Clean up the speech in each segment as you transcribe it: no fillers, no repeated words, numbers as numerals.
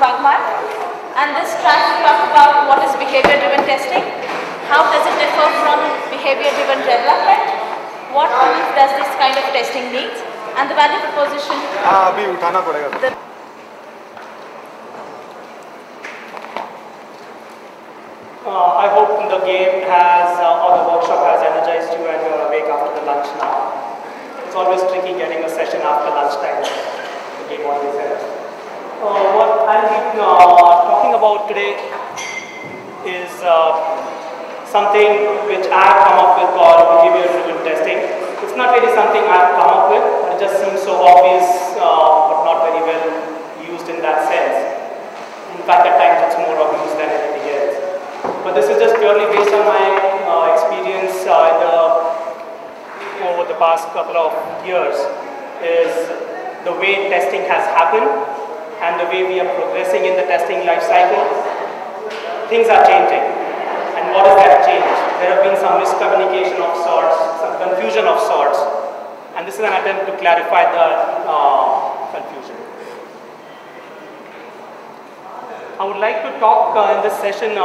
Pagmar, and this track will talk about what is behavior-driven testing, how does it differ from behavior-driven development, what tools does this kind of testing need, and the value proposition. अभी उठाना पड़ेगा. I hope the game has, or the workshop has energized you and you're awake after the lunch now. It's always tricky getting a session after lunchtime. The game always helps. What I'll be talking about today is something which I've come up with called behavior-driven testing. It's not really something I've come up with, but it just seems so obvious, but not very well used in that sense. In fact, at times it's more obvious than anything else. But this is just purely based on my experience over the past couple of years, is the way testing has happened and the way we are progressing in the testing life cycle. Things are changing. And what is that change? There have been some miscommunication of sorts, some confusion of sorts, and this is an attempt to clarify the confusion. I would like to talk in this session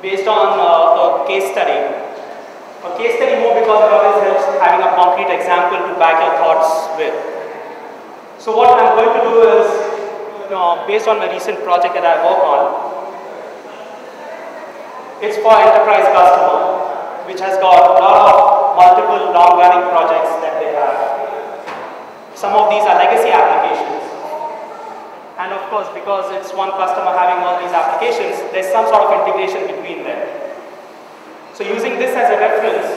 based on a case study. A case study more because it always helps having a concrete example to back your thoughts with. So what I'm going to do is, based on my recent project that I work on, it's for enterprise customer, which has got a lot of multiple long-running projects that they have. Some of these are legacy applications. And of course, because it's one customer having all these applications, there's some sort of integration between them. So using this as a reference,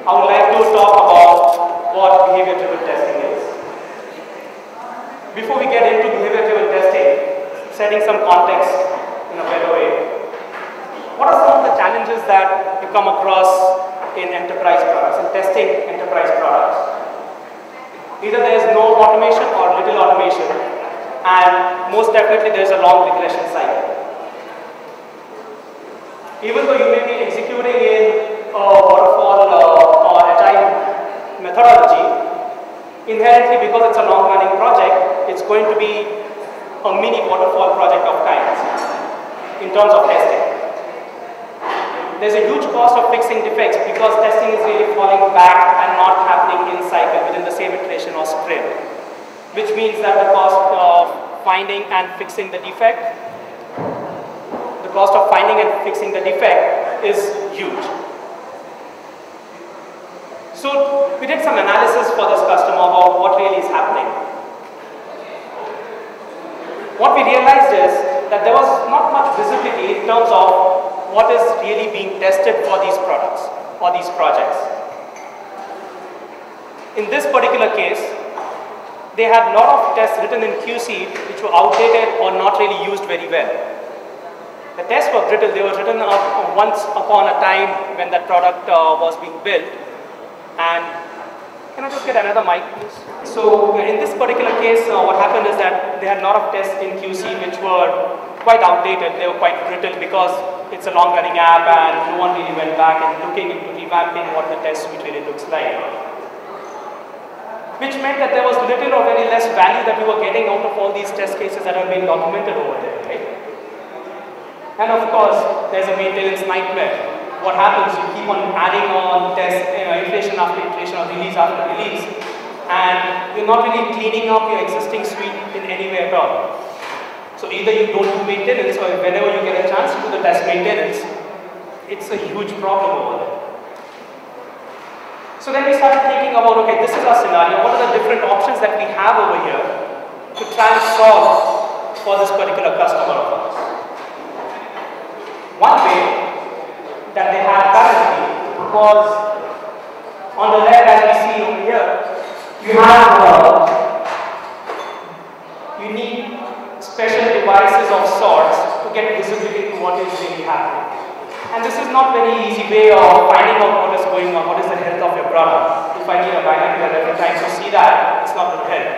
I would like to talk about what behavior-driven testing is. Before we get into behavior-driven testing, setting some context in a better way, what are some of the challenges that you come across in enterprise products, in testing enterprise products? Either there is no automation or little automation, and most definitely there is a long regression cycle. Even though you may be executing in a waterfall or agile methodology, inherently because it's a long-running project, it's going to be a mini waterfall project of kinds in terms of testing. There's a huge cost of fixing defects because testing is really falling back and not happening in cycle within the same iteration or sprint, which means that the cost of finding and fixing the defect, the cost of finding and fixing the defect is huge. So we did some analysis for this customer about what really is happening. What we realized is that there was not much visibility in terms of what is really being tested for these products or these projects. In this particular case, they had a lot of tests written in QC which were outdated or not really used very well. The tests were brittle. They were written up once upon a time when that product was being built. And can I just get another mic, please? So in this particular case, what happened is that they had a lot of tests in QC which were quite outdated. They were quite brittle because it's a long-running app and no one really went back and looking into revamping what the test suite really looks like. Which meant that there was little or very less value that we were getting out of all these test cases that have been documented over there, right? And of course, there's a maintenance nightmare. What happens, you keep on adding on tests, iteration after iteration or release after release, and you're not really cleaning up your existing suite in any way at all. So either you don't do maintenance, or whenever you get a chance to do the test maintenance, it's a huge problem over there. So then we started thinking about, okay, this is our scenario, what are the different options that we have over here to try and solve for this particular customer of ours. One way that they have currently was on the left, as we see over here, you have you need special devices of sorts to get visibility to what is really happening. And this is not very easy way of finding out what is going on, what is the health of your product. If I need a binocular every time to see that, it's not going to help.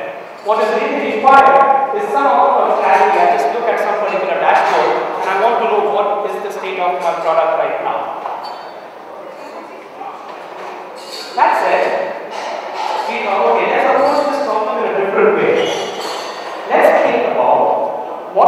What is really required is some amount of clarity. I just look at some particular dashboard and I want to know what is the state of my product right now. That said, we thought, okay, let's approach this problem in a different way. Let's think about what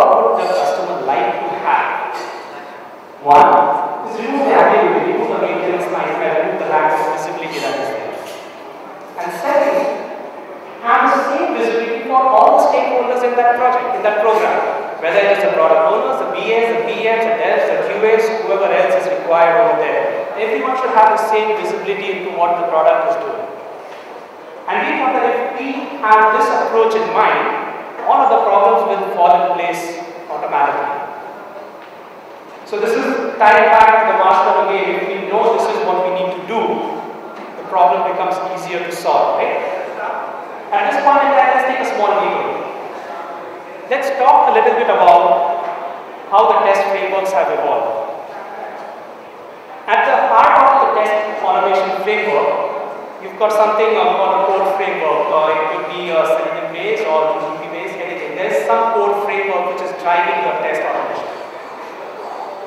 project, in that program, whether it is the product owners, the BAs, the PMs, the devs, the QAs, whoever else is required over there. Everyone should have the same visibility into what the product is doing. And we thought that if we have this approach in mind, all of the problems will fall in place automatically. So this is tied back to the Marshmallow game. If we know this is what we need to do, the problem becomes easier to solve, right? At this point in time, let's take a small detour. Let's talk a little bit about how the test frameworks have evolved. At the heart of the test automation framework, you've got something called a code framework. It could be Selenium based or GCP based, anything. There's some code framework which is driving your test automation.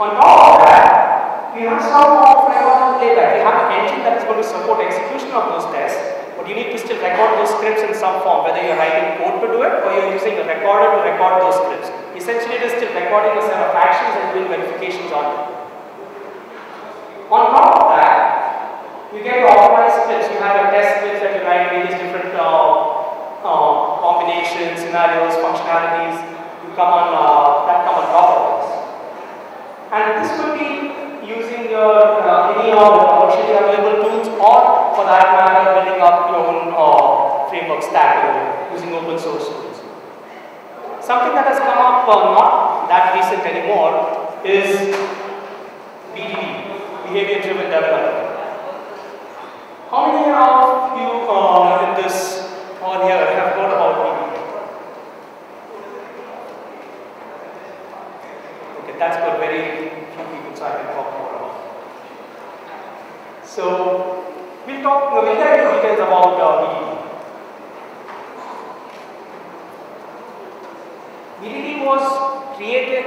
On top of that, we have some more framework in playback. We have an engine that is going to support execution of those tests, but you need to still record those scripts in some form, whether you're writing code to do it or you're using a recorder to record those scripts. Essentially, it is still recording a set of actions and doing verifications on it. On top of that, you get optimized scripts. You have a test scripts that you write various different combinations, scenarios, functionalities. You come on that come on top of this. And this could be using your any of the commercially available tools, or for that matter, building up your own framework stack using open source tools. Something that has come up not that recent anymore is BDD, behavior driven development. How many of you in this hall here have heard about BDD? Okay, that's got very few people, so I can talk more about it. So, we'll get into details about BDD. BDD was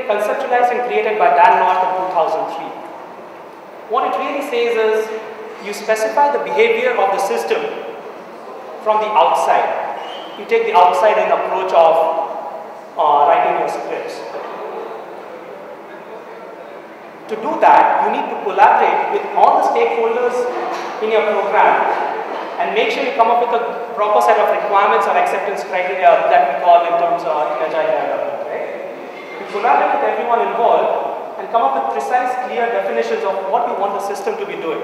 conceptualized and created by Dan North in 2003. What it really says is, you specify the behavior of the system from the outside. You take the outside-in approach of writing your scripts. To do that, you need to collaborate with all the stakeholders in your program and make sure you come up with a proper set of requirements or acceptance criteria that we call in terms of agile development. Right? You collaborate with everyone involved and come up with precise, clear definitions of what you want the system to be doing.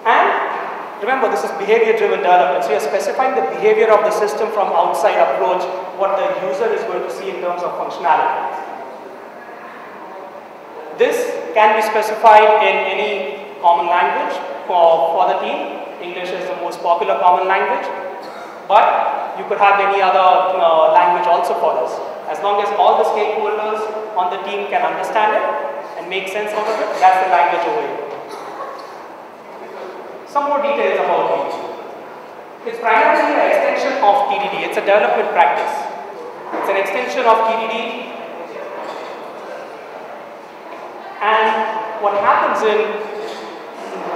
And remember, this is behavior-driven development, so you're specifying the behavior of the system from outside approach, what the user is going to see in terms of functionality. This can be specified in any common language for the team. English is the most popular common language, but you could have any other language also for this. As long as all the stakeholders on the team can understand it and make sense out of it, that's the language over here. Some more details about BDD. It's primarily an extension of TDD. It's a development practice. It's an extension of TDD. And what happens in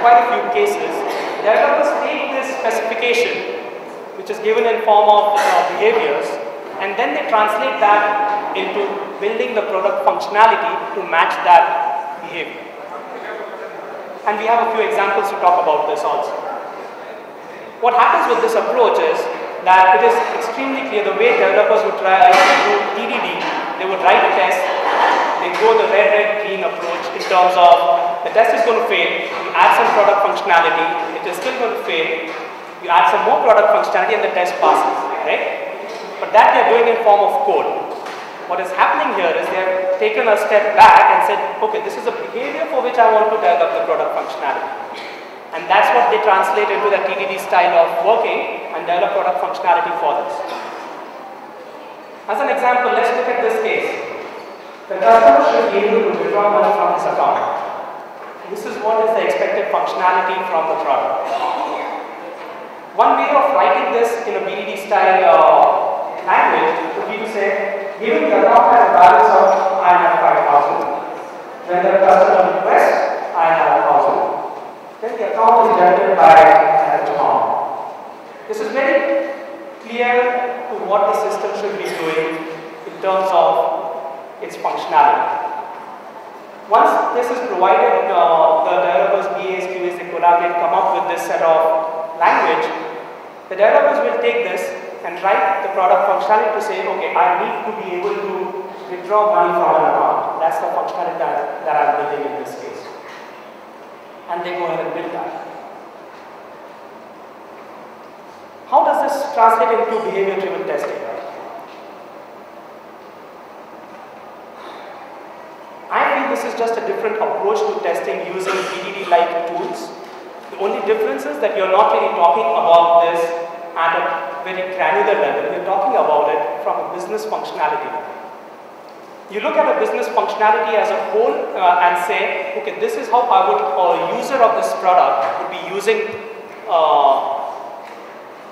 quite a few cases, developers take this specification, which is given in form of behaviors, and then they translate that into building the product functionality to match that behavior. And we have a few examples to talk about this also. What happens with this approach is that it is extremely clear the way developers would try to do TDD, they would write a test, they go the red, green approach in terms of the test is going to fail, you add some product functionality, it is still going to fail, you add some more product functionality and the test passes, right? But that they are doing in form of code. What is happening here is they have taken a step back and said, okay, this is a behavior for which I want to develop the product functionality. And that's what they translate into the TDD style of working and develop product functionality for this. As an example, let's look at this case. The customer should be able to withdraw money from his account. This is what is the expected functionality from the product. One way of writing this in a BDD style language would be to say, given the account has a balance of INR 5,000, when the customer requests INR 1,000, then the account is generated by an amount. This is very clear to what the system should be doing in terms of its functionality. Once this is provided, the developers, BAs, QAs, they collaborate, come up with this set of language. The developers will take this, and write the product functionality to say, okay, I need to be able to withdraw money from an account. That's the functionality that I'm building in this case. And they go ahead and build that. How does this translate into behavior-driven testing? I feel this is just a different approach to testing using BDD-like tools. The only difference is that you're not really talking about this at a very granular level. You're talking about it from a business functionality level. You look at a business functionality as a whole and say, okay, this is how I would, or a user of this product would be using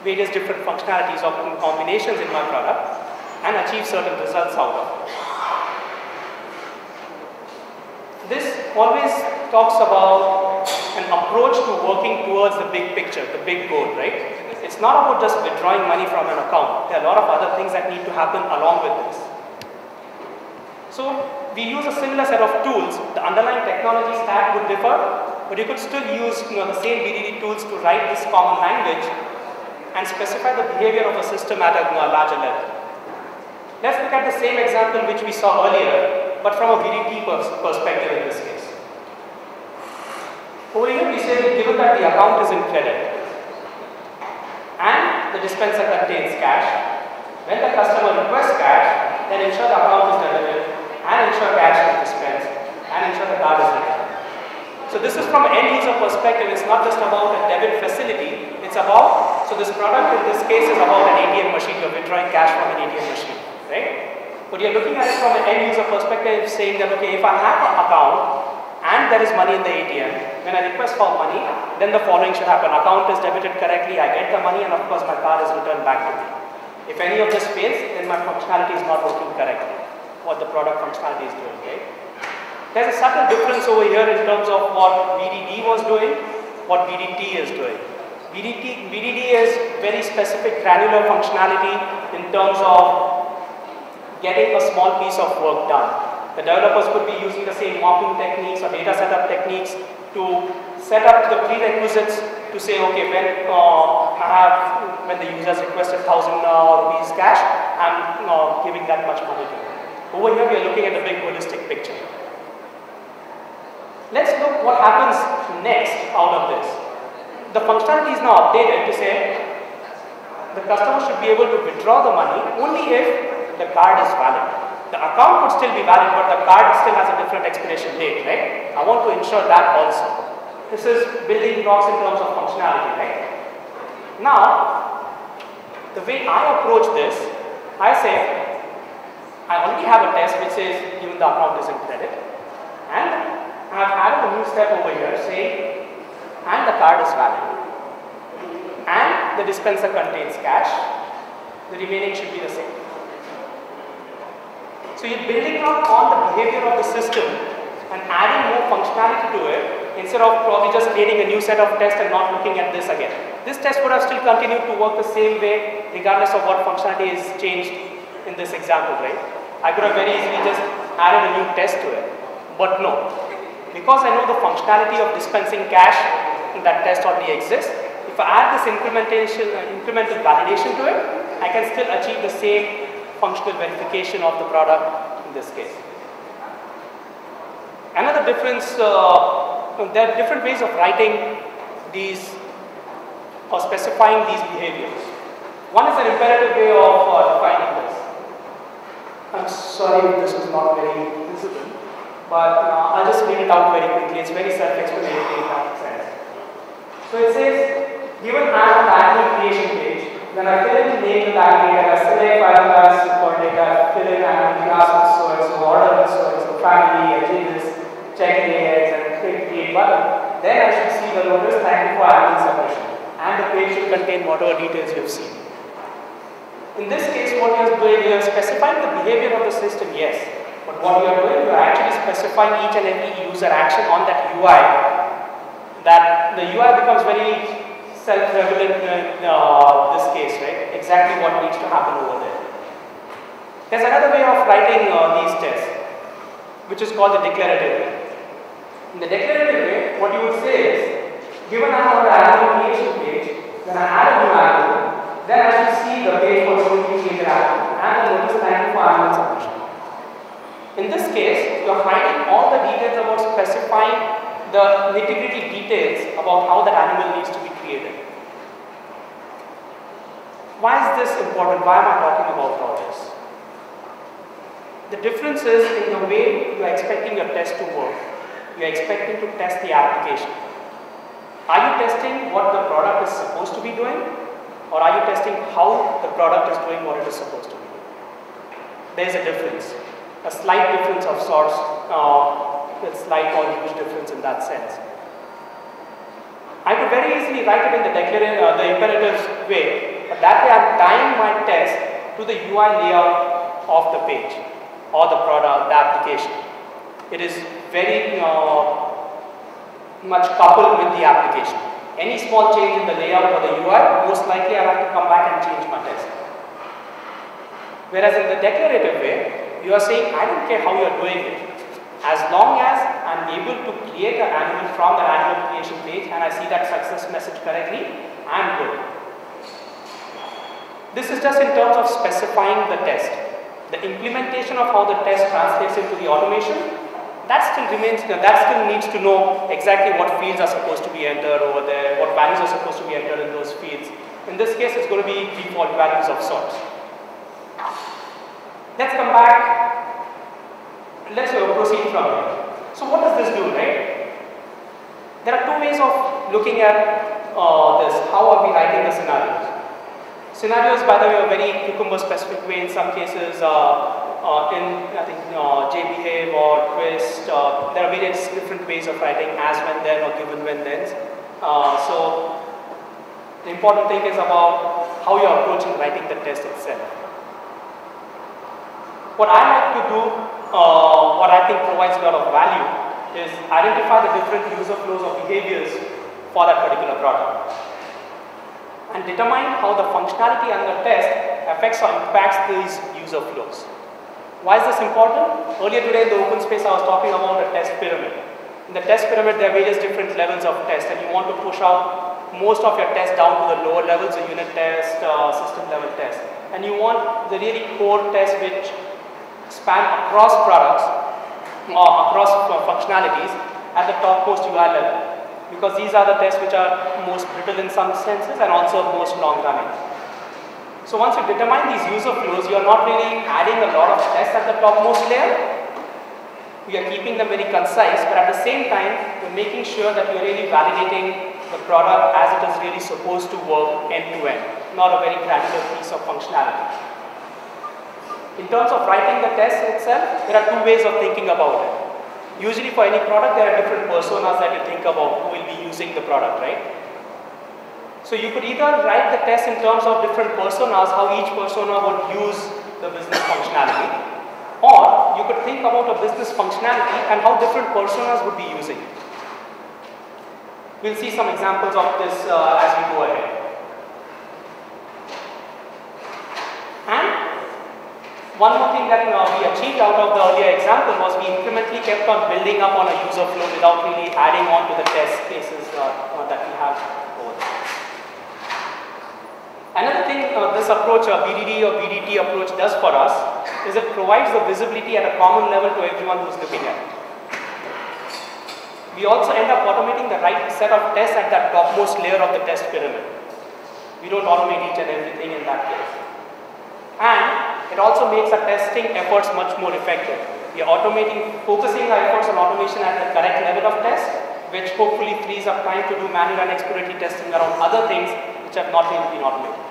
various different functionalities or combinations in my product and achieve certain results out of it. This always talks about an approach to working towards the big picture, the big goal, right? It's not about just withdrawing money from an account. There are a lot of other things that need to happen along with this. So we use a similar set of tools. The underlying technology stack would differ, but you could still use the same BDD tools to write this common language and specify the behavior of a system at a larger level. Let's look at the same example which we saw earlier, but from a BDD perspective in this case. Over here we say, given that the account is in credit and the dispenser contains cash, when the customer requests cash, then ensure the account is debited and ensure cash is dispensed and ensure the card is returned. So this is from an end user perspective. It's not just about a debit facility. It's about, so this product in this case is about an ATM machine. You're withdrawing cash from an ATM machine, right? But you're looking at it from an end user perspective, saying that, okay, if I have an account and there is money in the ATM, when I request for money, then the following should happen. Account is debited correctly, I get the money, and of course my card is returned back to me. If any of this fails, then my functionality is not working correctly. What the product functionality is doing, right? There's a subtle difference over here in terms of what BDD was doing, what BDT is doing. BDD is very specific granular functionality in terms of getting a small piece of work done. The developers could be using the same mocking techniques or data setup techniques to set up the prerequisites to say, okay, when the user has requested 1,000 rupees cash, I'm giving that much money to them. Over here, we are looking at the big holistic picture. Let's look what happens next out of this. The functionality is now updated to say the customer should be able to withdraw the money only if the card is valid. The account would still be valid, but the card still has a different expiration date, right? I want to ensure that also. This is building blocks in terms of functionality, right? Now, the way I approach this, I say, I already have a test which says given the account is in credit, and I have added a new step over here saying, and the card is valid, and the dispenser contains cash, the remaining should be the same. So you're building on the behavior of the system and adding more functionality to it instead of probably just creating a new set of tests and not looking at this again. This test would have still continued to work the same way regardless of what functionality is changed in this example, right? I could have very easily just added a new test to it, but no. Because I know the functionality of dispensing cash, that test already exists, if I add this incremental validation to it, I can still achieve the same functional verification of the product in this case. Another difference, there are different ways of writing these or specifying these behaviors. One is an imperative way of defining this. I'm sorry if this is not very visible, but I'll just read it out very quickly. It's very self-explanatory in that sense. So it says, given I have an aggregate creation page, then I fill in the name of the aggregator, I select file class for data, fill in and class and so order and so family, ages, check the eggs and click create button. Then I should see the notice, thank you for adding submission. And the page should contain whatever details you have seen. In this case, what you are doing, you are specifying the behavior of the system, yes. But what you are doing, you are actually specifying each and every user action on that UI. That the UI becomes very self-relevant in this case, right? Exactly what needs to happen over there. There's another way of writing these tests, which is called the declarative way. In the declarative way, what you would say is, given I have an algorithm creation page, then I add a new algorithm, Then I should see the page for doing behavior action and the notice line for annual submission. In this case, you are hiding all the details about specifying the nitty-gritty details about how that animal needs to be created. Why is this important? Why am I talking about all this? The difference is in the way you are expecting your test to work. You are expecting to test the application. Are you testing what the product is supposed to be doing? Or are you testing how the product is doing what it is supposed to be doing? There is a difference. A slight difference of sorts, a slight or huge difference in that sense. I could very easily write it in the imperatives way, but that way I'm tying my test to the UI layout of the page or the product, the application. It is very much coupled with the application. Any small change in the layout or the UI, most likely I have to come back and change my test. Whereas in the declarative way, you are saying, I don't care how you are doing it. As long as I'm able to create an animal from the animal creation page and I see that success message correctly, I'm good. This is just in terms of specifying the test. The implementation of how the test translates into the automation, that still remains, that still needs to know exactly what fields are supposed to be entered over there, what values are supposed to be entered in those fields. In this case, it's going to be default values of sorts. Let's come back. Let's proceed from here. So what does this do, right? There are two ways of looking at this. How are we writing the scenarios? Scenarios, by the way, are very Cucumber specific way. In some cases, in I think JBehave or Twist, there are various different ways of writing as, when, then, or given, when, thens. So the important thing is about how you are approaching writing the test itself. What I like to do, what I think provides a lot of value, is identify the different user flows or behaviors for that particular product and determine how the functionality and the test affects or impacts these user flows. Why is this important? Earlier today in the open space I was talking about a test pyramid. In the test pyramid there are various different levels of test and you want to push out most of your tests down to the lower levels, the unit test, system level test. And you want the really core tests which span across products or across functionalities at the topmost UI level, because these are the tests which are most brittle in some senses and also most long running. So once you determine these user flows, you are not really adding a lot of tests at the topmost layer. You are keeping them very concise, but at the same time you're making sure that you're really validating the product as it is really supposed to work end to end, not a very granular piece of functionality. In terms of writing the test itself, there are two ways of thinking about it. Usually for any product, there are different personas that you think about who will be using the product, right? So you could either write the test in terms of different personas, how each persona would use the business functionality, or you could think about a business functionality and how different personas would be using it. We'll see some examples of this as we go ahead. And one more thing that we achieved out of the earlier example was we incrementally kept on building up on a user flow without really adding on to the test cases that we have over there. Another thing this approach, BDD or BDT approach does for us is it provides the visibility at a common level to everyone who's looking at it. We also end up automating the right set of tests at that topmost layer of the test pyramid. We don't automate each and everything in that case. And it also makes our testing efforts much more effective. We are focusing our efforts on automation at the correct level of test, which hopefully frees up time to do manual and exploratory testing around other things which have not really been automated.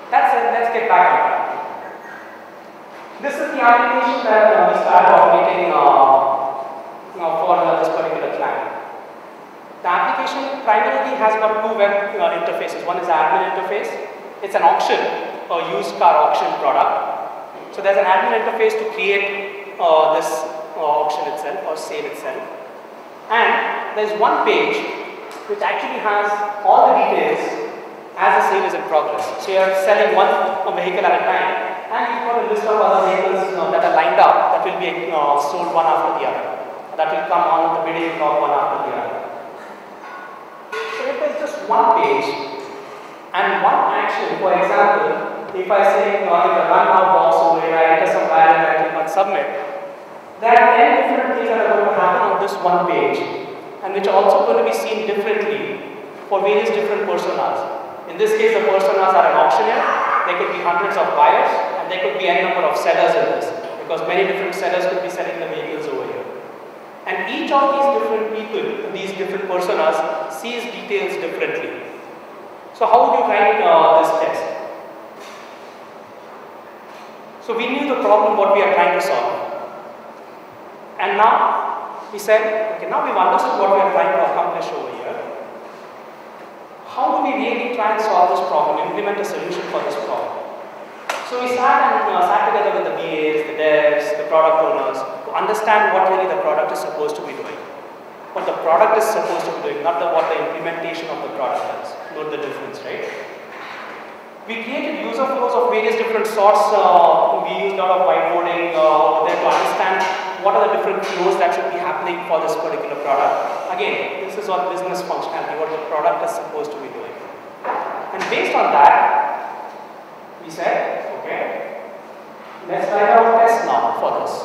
That's it, let's get back on track. This is the application that we started automating for this particular client. The application primarily has got two web interfaces. One is the admin interface. It's an auction, a used car auction product. So there's an admin interface to create this auction itself or sale itself. And there's one page which actually has all the details as the sale is in progress. So you're selling one vehicle at a time and you've got a list of other vehicles that are lined up that will be sold one after the other. That will come on the bidding log one after the other. So if there's just one page, And one action, for example, if I say in the run now box over here, I enter some value and I click on submit, there are 10 different things that are going to happen on this one page, and which are also going to be seen differently for various different personas. In this case, the personas are an auctioneer, there could be hundreds of buyers, and there could be n number of sellers in this, because many different sellers could be selling the vehicles over here. And each of these different people, these different personas, sees details differently. So how would you write this test? So we knew the problem what we are trying to solve. And now we said, okay, now we've understood what we are trying to accomplish over here. How do we really try and solve this problem, implement a solution for this problem? So we sat together with the BAs, the devs, the product owners to understand what really the product is supposed to be doing. What the product is supposed to be doing, not what the implementation of the product is. Note the difference, right? We created user flows of various different sorts. We used a lot of whiteboarding over there to understand what are the different flows that should be happening for this particular product. Again, this is all business functionality, what the product is supposed to be doing. And based on that, we said, okay, let's write out a test now for this.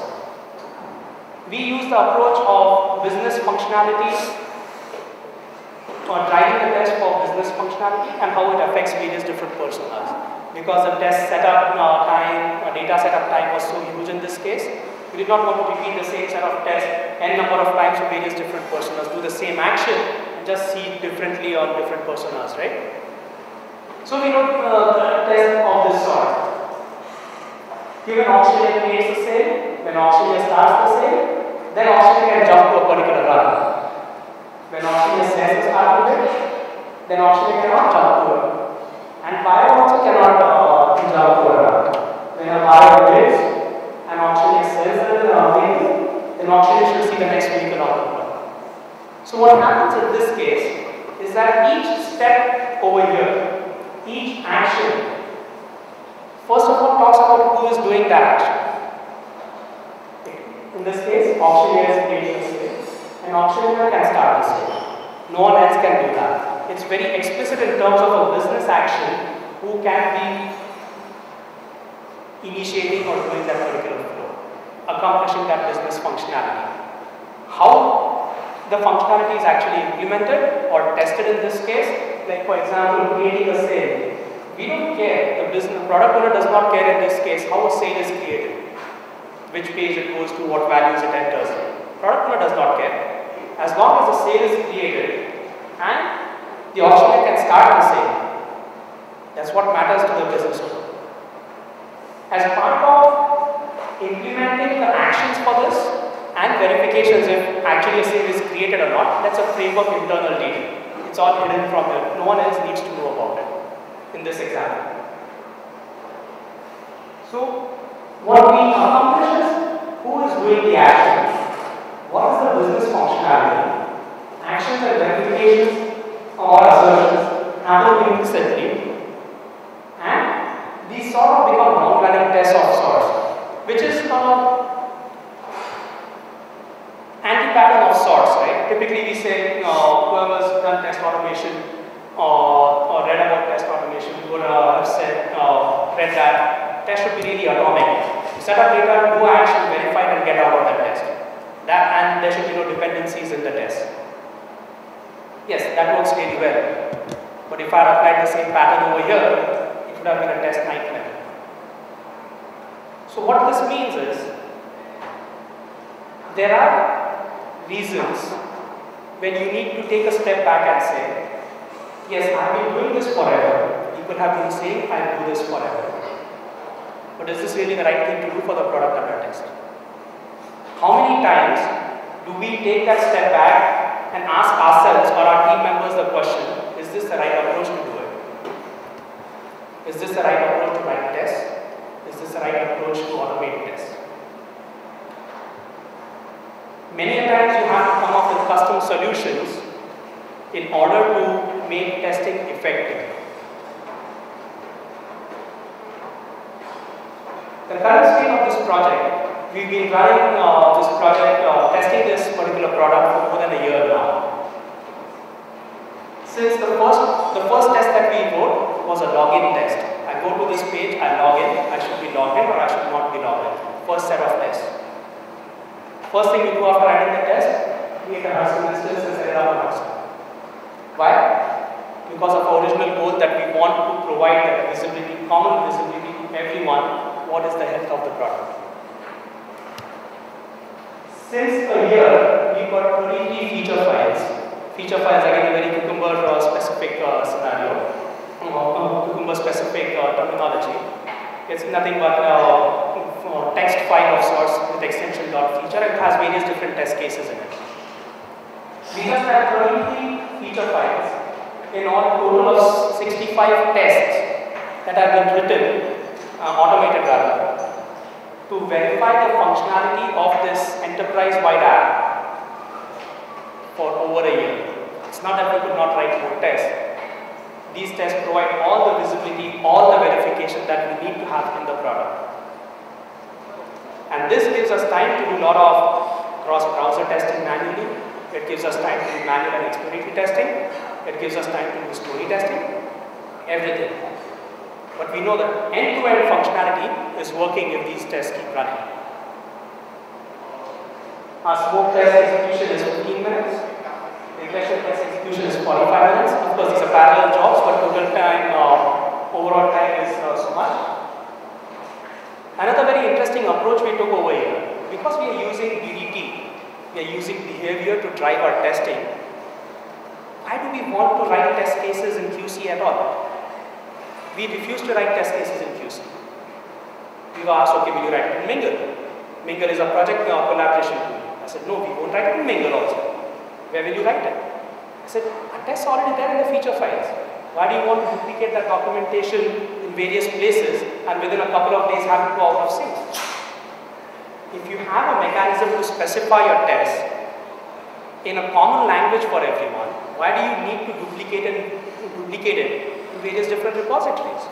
We use the approach of business functionality, or driving the test for business functionality and how it affects various different personas. Because the test setup time, data setup time was so huge in this case, we did not want to repeat the same set of tests n number of times for various different personas, do the same action and just see it differently on different personas, right? So we wrote the test of this sort. Given auctioneer creates a sale, when auctioneer starts the sale, then auctioneer can jump to a particular run. When auctioneer says to start with it, then auctioneer cannot jump to it. And buyer also cannot jump to it. When a buyer bids and auctioneer sells the vehicle, then auctioneer should see the next vehicle on the road. So what happens in this case is that each step over here, each action, first of all talks about who is doing that action. In this case, auctioneer is creating a sale, and auctioneer can start the sale. No one else can do that. It's very explicit in terms of a business action who can be initiating or doing that particular flow, accomplishing that business functionality. How the functionality is actually implemented or tested in this case, like for example, creating a sale. We don't care, the product owner does not care in this case how a sale is created, which page it goes to, what values it enters. Product owner does not care. As long as the sale is created and the auctioneer can start the sale, that's what matters to the business owner. As part of implementing the actions for this and verifications if actually a sale is created or not, that's a framework internal data. It's all hidden from them. No one else needs to know about it in this example. So, what we accomplish is who is doing the action, what is the business functionality, actions and verifications or assertions happen implicitly, and these sort of become long-running tests of sorts, which is anti-pattern of sorts, right? Typically we say whoever's done test automation or read about test automation would have said, read that test should be really atomic. Set up data, do action, verify and get out of the test. And there should be no dependencies in the test. Yes, that works really well. But if I had applied the same pattern over here, it would have been a test nightmare. So what this means is, there are reasons when you need to take a step back and say, yes, I have been doing this forever. You could have been saying, I will do this forever. But is this really the right thing to do for the product under test? How many times do we take that step back and ask ourselves or our team members the question, is this the right approach to do it? Is this the right approach to write tests? Is this the right approach to automate tests? Many a times you have to come up with custom solutions in order to make testing effective. The current state of this project, we've been running this project, testing this particular product for more than a year now. Since the first test that we wrote, was a login test. I go to this page, I log in, I should be logged in or I should not be logged in. First set of tests. First thing we do after writing the test, create a custom instance and set it up on Hudson. Why? Because of our original goal that we want to provide that visibility, common visibility to everyone, what is the health of the product. Since a year, we got 23 feature files. Feature files, again, a very Cucumber specific scenario, Cucumber specific terminology. It's nothing but text file of sorts with extension .feature. It has various different test cases in it. We just have 23 feature files. In all, total of 65 tests that have been written, automated rather, to verify the functionality of this enterprise-wide app for over a year. It's not that we could not write more tests. These tests provide all the visibility, all the verification that we need to have in the product. And this gives us time to do a lot of cross-browser testing manually. It gives us time to do manual and exploratory testing. It gives us time to do story testing, everything. But we know that end-to-end functionality is working if these tests keep running. Our smoke test execution is 15 minutes. Regression test execution is 45 minutes. Of course, these are parallel jobs, but total time, overall time is so much. Another very interesting approach we took over here, because we are using BDT, we are using behavior to drive our testing. Why do we want to write test cases in QC at all? We refuse to write test cases in QC. We were asked, okay, will you write it in Mingle? Mingle is a project collaboration tool. I said, no, we won't write it in Mingle also. Where will you write it? I said, our test's already there in the feature files. Why do you want to duplicate that documentation in various places and within a couple of days have it go out of sync? If you have a mechanism to specify your test in a common language for everyone, why do you need to duplicate it in various different repositories?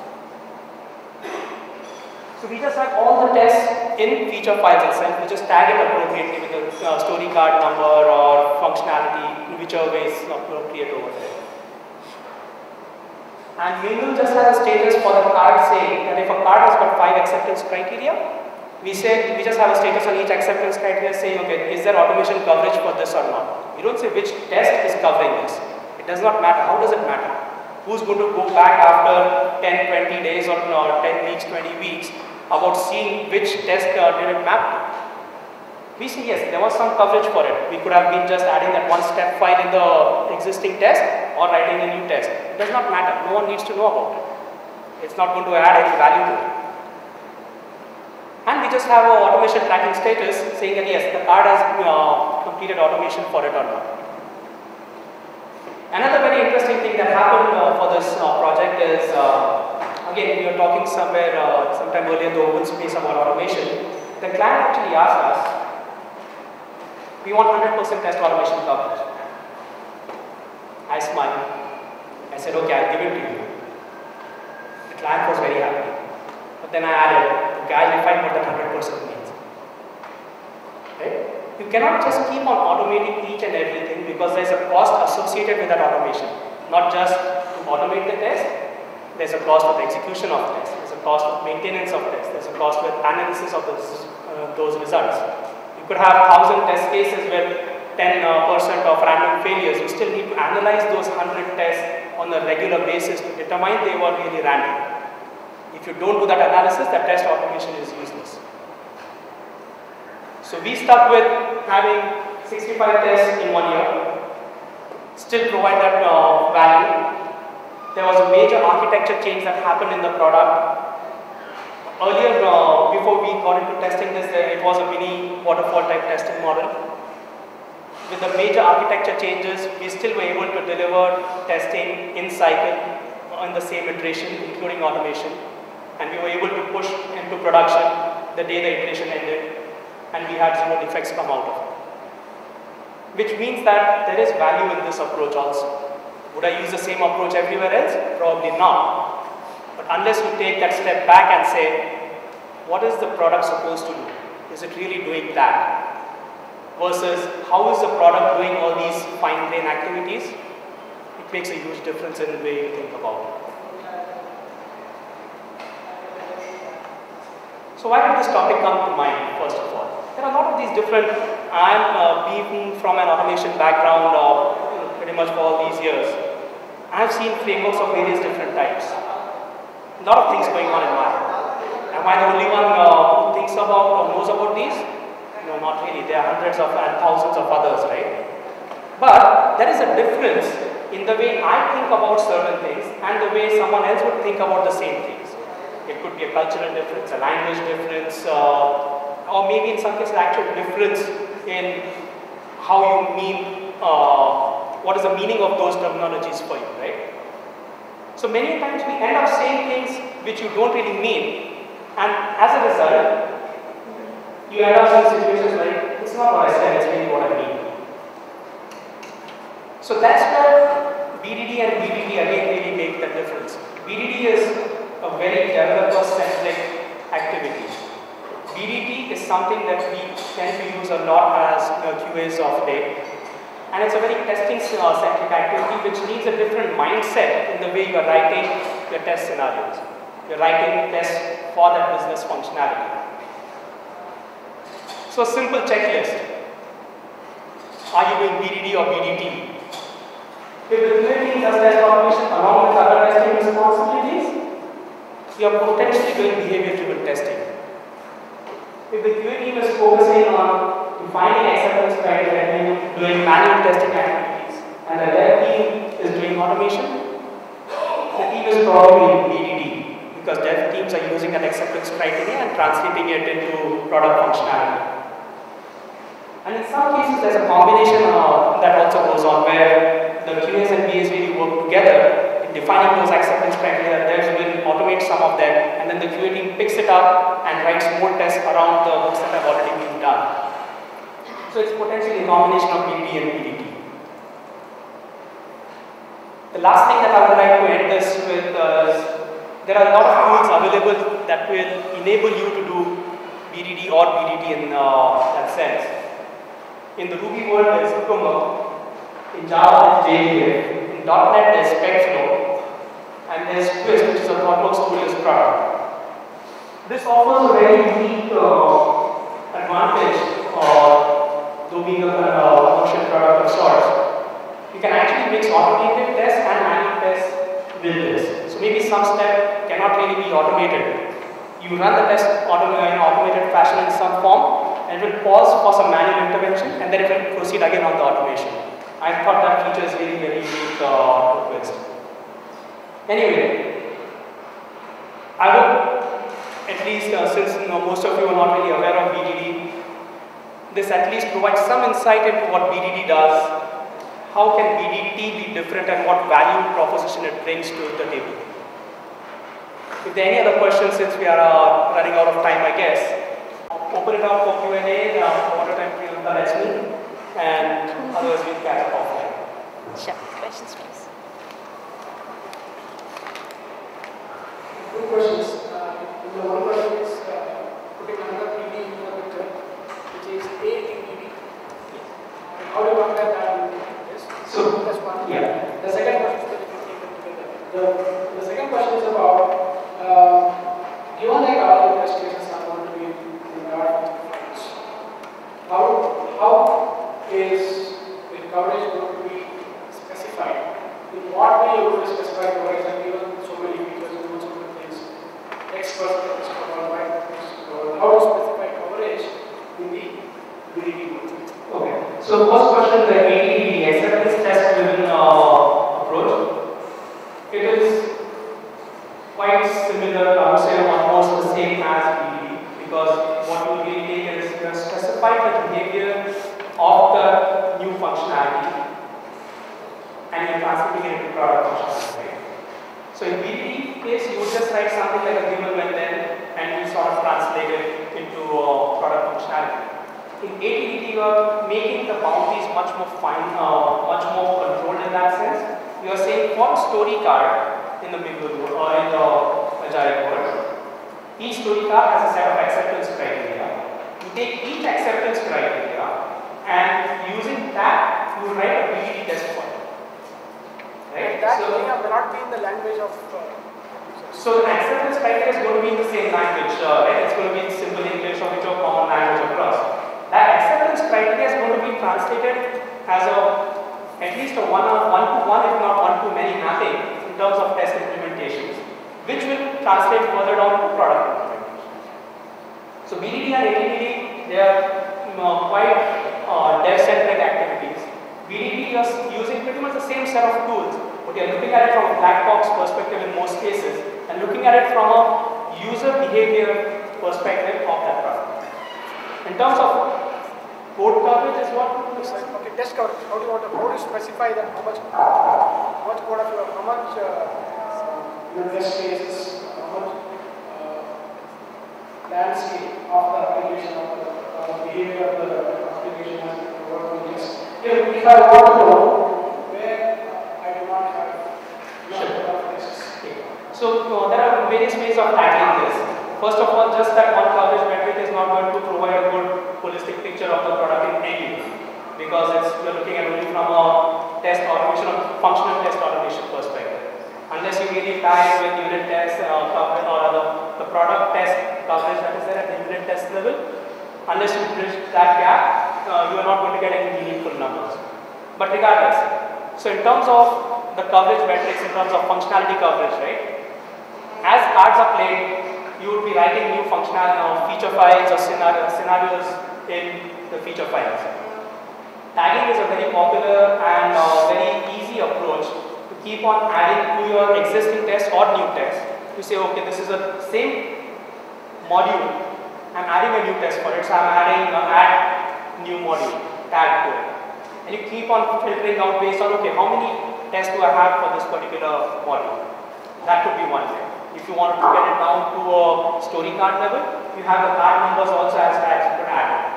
So we just have all the tests in feature files itself. We just tag it appropriately with a story card number or functionality, whichever way is appropriate over there. And Mingle just has a status for the card saying that if a card has got 5 acceptance criteria, we just have a status on each acceptance criteria saying, okay, is there automation coverage for this or not? You don't say which test is covering this. It does not matter. How does it matter? Who's going to go back after 10, 20 days or 10 weeks, 20 weeks about seeing which test did it map to? We say yes, there was some coverage for it. We could have been just adding that one step file in the existing test or writing a new test. It does not matter. No one needs to know about it. It's not going to add any value to it. And we just have an automation tracking status saying that yes, the card has completed automation for it or not. Another very interesting thing that happened for this project is, again, we were talking sometime earlier in the open space about automation. The client actually asked us, we want 100% test automation coverage. I smiled. I said, okay, I'll give it to you. The client was very happy. But then I added, okay, I'll define what that 100% means. Right? You cannot just keep on automating each and everything because there's a cost associated with that automation. Not just to automate the test, there's a cost with the execution of tests, there's a cost with maintenance of tests, there's a cost with analysis of those results. You could have 1,000 test cases with 10% of random failures. You still need to analyze those 100 tests on a regular basis to determine they were really random. If you don't do that analysis, that test automation is useless. So we stuck with having 65 tests in 1 year, still provide that value. There was a major architecture change that happened in the product. Earlier, before we got into testing this, it was a mini waterfall type testing model. With the major architecture changes, we still were able to deliver testing in cycle on the same iteration, including automation. And we were able to push into production the day the iteration ended. And we had 0 defects come out of it. Which means that there is value in this approach also. Would I use the same approach everywhere else? Probably not. But unless you take that step back and say, what is the product supposed to do? Is it really doing that? Versus, how is the product doing all these fine-grained activities? It makes a huge difference in the way you think about it. So why did this topic come to mind, first of all? There are a lot of these different, being from an automation background pretty much for all these years. I've seen frameworks of various different types. A lot of things going on in mine. Am I the only one who thinks about or knows about these? No, not really. There are hundreds of and thousands of others, right? But there is a difference in the way I think about certain things and the way someone else would think about the same things. It could be a cultural difference, a language difference, or maybe in some cases actual difference in how you mean, what is the meaning of those terminologies for you, right? So many times we end up saying things which you don't really mean, and as a result, you end up in situations like, it's not what I said, it's really what I mean. So that's where BDD and BDD again really make the difference. BDD is a very developer-centric activity. BDD is something that we tend to use a lot as QAs of day. And it's a very testing-centric activity which needs a different mindset in the way you are writing your test scenarios. You're writing tests for that business functionality. So a simple checklist. Are you doing BDD or BDT? If the QA team does test automation along with other testing responsibilities, you are potentially doing behavior-driven testing. If the QA team is focusing on defining acceptance criteria and doing manual testing activities, and the dev team is doing automation, the team is probably in BDD because dev teams are using that acceptance criteria and translating it into product functionality. And in some cases, there's a combination that also goes on where the QAs and BAs really work together in defining those acceptance criteria. Devs will automate some of them, and then the QA team picks it up and writes more tests around the hooks that have already been done. So it's potentially a combination of BDD and BDT. The last thing that I would like to end this with is there are a lot of tools available that will enable you to do BDD or BDT in that sense. In the Ruby world, there is Cucumber. In Java, there is JDF. In .NET, there is SpecFlow. And there is Twist, which is a ThoughtWorks toolless product. This offers a very unique advantage, though being a commercial product of sorts. You can actually mix automated tests and manual tests with this. So maybe some step cannot really be automated. You run the test in automated fashion in some form, and it will pause for some manual intervention, and then it will proceed again on the automation. I thought that feature is really very unique to Twist. Anyway, I hope, at least since most of you are not really aware of BDD, this at least provides some insight into what BDD does, how can BDT be different, and what value proposition it brings to the table. If there are any other questions, since we are running out of time, I guess, open it up for Q&A, water time Priyanka lets me, and otherwise we'll catch up offline. Sure. Questions, please. Two questions. The one question is putting another PD into the picture, which is ATPD. How do you compare that with this? So, that's one. Yeah. The second question is that you can take them together. The second question is about given that all the test cases are going to be in files, how is the coverage going to be specified? In what way you will specify coverage, and given so many features and so many things, X percent is covered, Y percent is covered, how to specify coverage in the BDD mode? Okay. So first question, the ATPD, acceptance test driven approach. It is quite similar, I would say almost the same as BDD, because what you really take is you specify the behavior of the new functionality and you're translating it into product functionality. Right? So in BDD case, you would just write something like a given when then and you sort of translate it into product functionality. In ATPD, you are making the boundaries much more fine, much more controlled in that sense. You are saying for story card, in the middle or in the agile world, each story card has a set of acceptance criteria. You take each acceptance criteria and using that you write a BDD test for it. Right? That may not be in the language of users. So the acceptance criteria is going to be in the same language, right? It's going to be in simple English or whichever common language across. That acceptance criteria is going to be translated as at least a one-to-one, if not one-to-many mapping in terms of test implementations, which will translate further down to product implementation. So BDD and ADDD, they are quite dev-centric activities. BDD is using pretty much the same set of tools, but you are looking at it from a black box perspective in most cases, and looking at it from a user behavior perspective of that product. In terms of code coverage is what? Okay, test coverage. How do you specify that? How much code of your, how much your test cases, how much landscape of the application, of the behavior of the application has been covered in test. If I want to know where I do not have enough tests. So there are various ways of tackling this. First of all, just that one coverage metric is not going to provide a good holistic picture of the product in any way, because you're looking at only from a test automation or functional test automation perspective. Unless you really tie with unit test coverage or the product test coverage that is there at the unit test level, unless you bridge that gap, you are not going to get any meaningful numbers. But regardless, so in terms of the coverage metrics, in terms of functionality coverage, right? As cards are played, you would be writing new functional feature files or scenarios in the feature files. Tagging is a very popular and very easy approach to keep on adding to your existing test or new test. You say, okay, this is the same module, I'm adding a new test for it, so I'm adding add new module, tag to it. And you keep on filtering out based on, okay, how many tests do I have for this particular module? That could be one thing. If you want to get it down to a story card level, you have the card numbers also as tags you could add.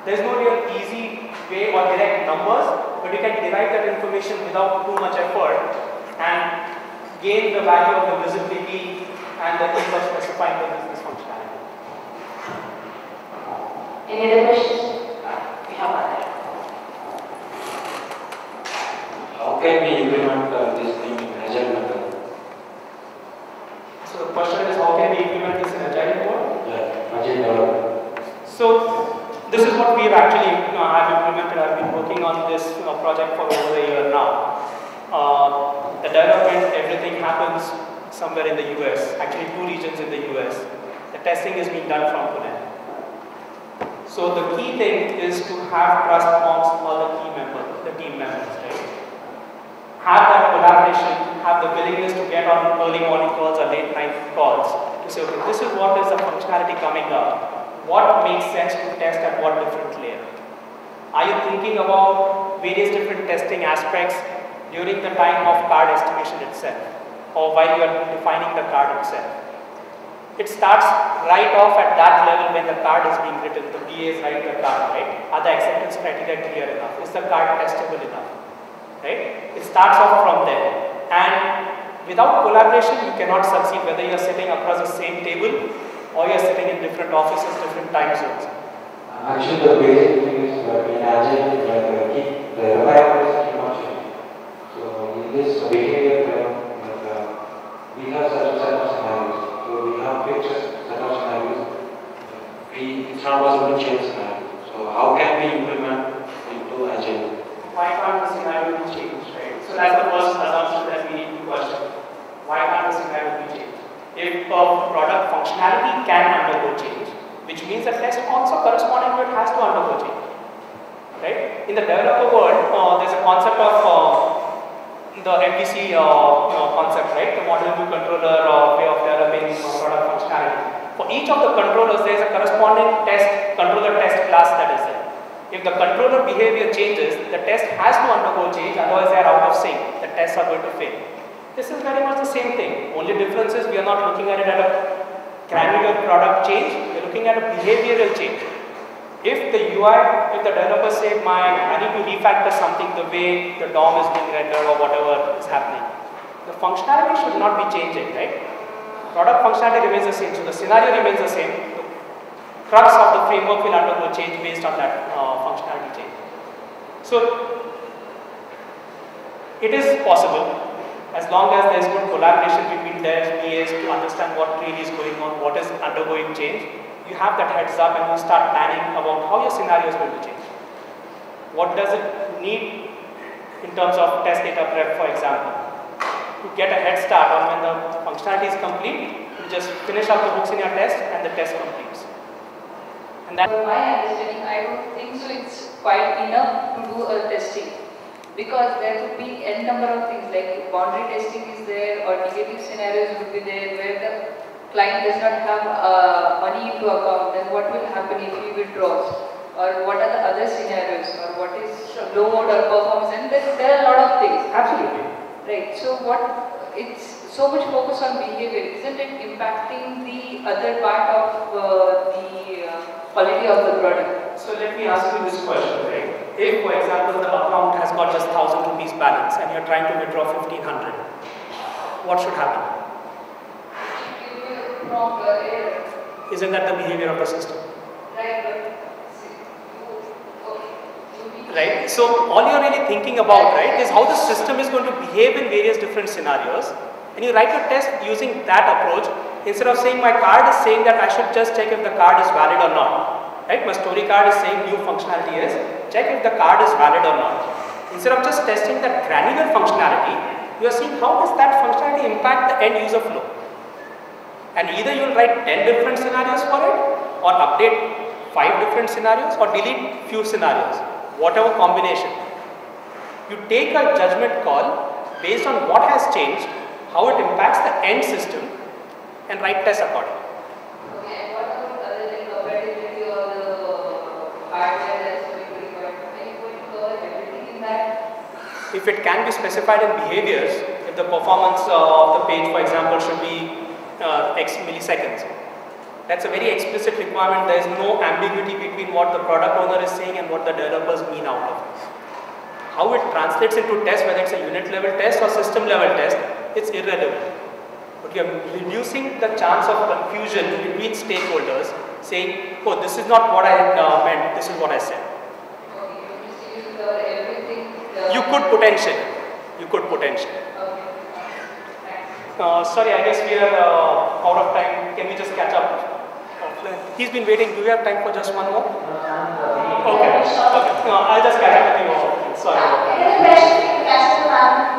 There's no real easy way or direct numbers, but you can derive that information without too much effort and gain the value of the visibility and the ease of specifying the business functionality. Any other questions? We have one there. How can we implement this thing in Agile method? So the question is, how can we implement this in Agile mode? Yeah, Agile development. So this is what we have actually I've implemented. I've been working on this project for over a year now. The development, everything happens somewhere in the US, actually 2 regions in the US. The testing is being done from Pune. So the key thing is to have trust amongst all the team members, right? Have that collaboration, have the willingness to get on early morning calls or late night calls to say, okay, this is what is the functionality coming up. What makes sense to test at what different layer? Are you thinking about various different testing aspects during the time of card estimation itself, or while you are defining the card itself? It starts right off at that level when the card is being written. The BA is writing the card, right? Are the acceptance criteria clear enough? Is the card testable enough? Right? It starts off from there. And without collaboration, you cannot succeed, whether you are sitting across the same table or you are sitting in different offices, different time zones. Actually, the basic thing is in Agile, the requirements keep on changing. So in this behavior, we have such a set of scenarios. So we have fixed set of scenarios. It's not possible to change scenarios. So how can we implement into Agile? Why can't the scenario be changed, right? So that's the first assumption that we need to question. Why can't the scenario be changed? If a product functionality can undergo change, which means the test also corresponding to it has to undergo change, right? In the developer world, there's a concept of the MVC concept, right? The model view controller way of developing product functionality. For each of the controllers, there is a corresponding controller test class that is there. If the controller behavior changes, the test has to undergo change, otherwise they are out of sync. The tests are going to fail. This is very much the same thing. Only difference is we are not looking at it at a granular product change, we are looking at a behavioral change. If the UI, if the developer say, I need to refactor something the way the DOM is being rendered or whatever is happening, the functionality should not be changing, right? Product functionality remains the same, so the scenario remains the same. The crux of the framework will undergo change based on that functionality change. So, it is possible. As long as there is good collaboration between devs, BAs to understand what really is going on, what is undergoing change, you have that heads up and you start planning about how your scenario is going to change. What does it need in terms of test data prep, for example? To get a head start on when the functionality is complete, you just finish up the hooks in your test and the test completes. And that For my understanding, I don't think so it's quite enough to do a testing, because there could be n number of things like boundary testing is there, or negative scenarios would be there where the client does not have money into account. Then what will happen if he withdraws, or what are the other scenarios, or what is load or performance, and there are a lot of things. absolutely. Right. So it's so much focus on behavior, isn't it impacting the other part of the quality of the product? So let me ask you this question, right? If, for example, the account has got just 1,000 rupees balance and you're trying to withdraw 1,500, what should happen? Wrong error. Isn't that the behavior of the system? Right, but Right? So all you're really thinking about, right, is how the system is going to behave in various different scenarios, and you write your test using that approach instead of saying my card is saying that I should just check if the card is valid or not. Right? My story card is saying new functionality is check if the card is valid or not. Instead of just testing that granular functionality, you are seeing how does that functionality impact the end user flow. And either you will write 10 different scenarios for it, or update 5 different scenarios, or delete few scenarios. Whatever combination. You take a judgment call based on what has changed, how it impacts the end system, and write tests accordingly. okay, and what about other than compatibility or the hardware that's going to be required? Are you going to cover everything in that? If it can be specified in behaviors, if the performance of the page, for example, should be X milliseconds, that's a very explicit requirement. There is no ambiguity between what the product owner is saying and what the developers mean out of it. How it translates into test, whether it's a unit level test or system level test, it's irrelevant. But you are reducing the chance of confusion between stakeholders saying, oh, this is not what I meant, this is what I said. Okay, you just need to cover everything. You could potentially. Okay. Thanks. Sorry, I guess we are out of time. Can we just catch up? He's been waiting. Do we have time for just one more? Okay. I'll just catch up with you all. Sorry about that. Any question,